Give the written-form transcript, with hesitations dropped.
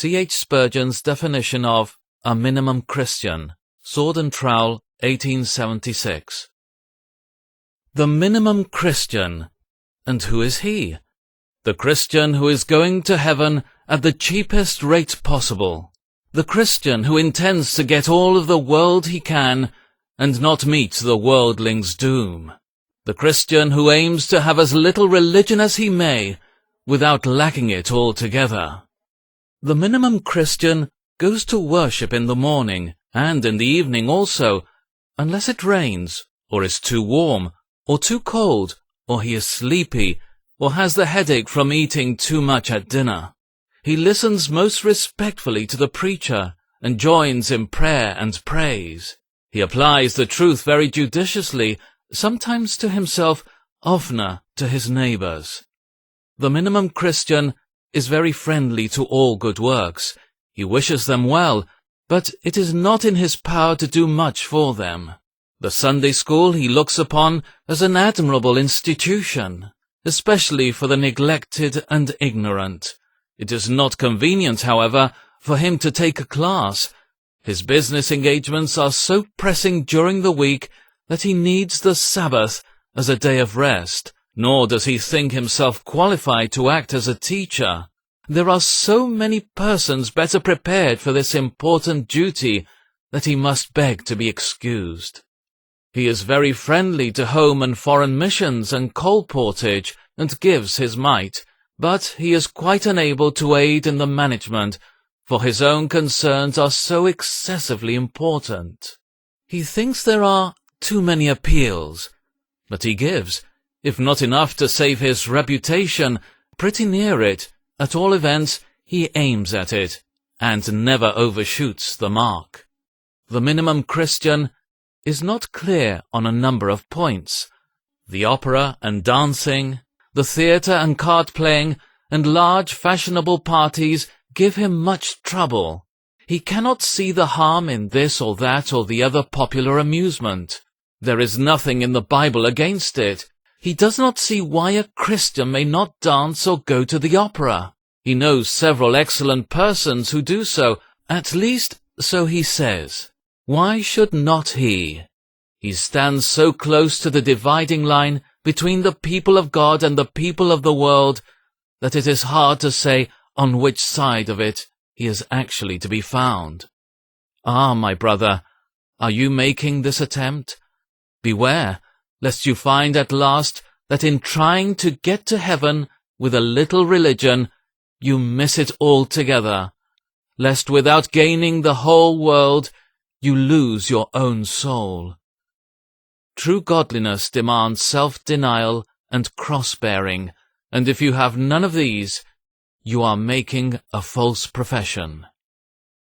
C.H. Spurgeon's definition of a minimum Christian, Sword and Trowel, 1876. The minimum Christian. And who is he? The Christian who is going to heaven at the cheapest rate possible. The Christian who intends to get all of the world he can and not meet the worldling's doom. The Christian who aims to have as little religion as he may, without lacking it altogether. The minimum Christian goes to worship in the morning and in the evening also, unless it rains, or is too warm, or too cold, or he is sleepy, or has the headache from eating too much at dinner. He listens most respectfully to the preacher, and joins in prayer and praise. He applies the truth very judiciously, sometimes to himself, oftener to his neighbors. The minimum Christian is very friendly to all good works. He wishes them well, but it is not in his power to do much for them. The Sunday school he looks upon as an admirable institution, especially for the neglected and ignorant. It is not convenient, however, for him to take a class. His business engagements are so pressing during the week that he needs the Sabbath as a day of rest, nor does he think himself qualified to act as a teacher. There are so many persons better prepared for this important duty that he must beg to be excused. He is very friendly to home and foreign missions and coal portage, and gives his mite, but he is quite unable to aid in the management, for his own concerns are so excessively important. He thinks there are too many appeals, but he gives, if not enough to save his reputation, pretty near it. At all events, he aims at it, and never overshoots the mark. The minimum Christian is not clear on a number of points. The opera and dancing, the theatre and card-playing, and large fashionable parties give him much trouble. He cannot see the harm in this or that or the other popular amusement. There is nothing in the Bible against it. He does not see why a Christian may not dance or go to the opera. He knows several excellent persons who do so, at least so he says. Why should not he? He stands so close to the dividing line between the people of God and the people of the world that it is hard to say on which side of it he is actually to be found. Ah, my brother, are you making this attempt? Beware, lest you find at last that in trying to get to heaven with a little religion, you miss it altogether, lest without gaining the whole world, you lose your own soul. True godliness demands self-denial and cross-bearing, and if you have none of these, you are making a false profession.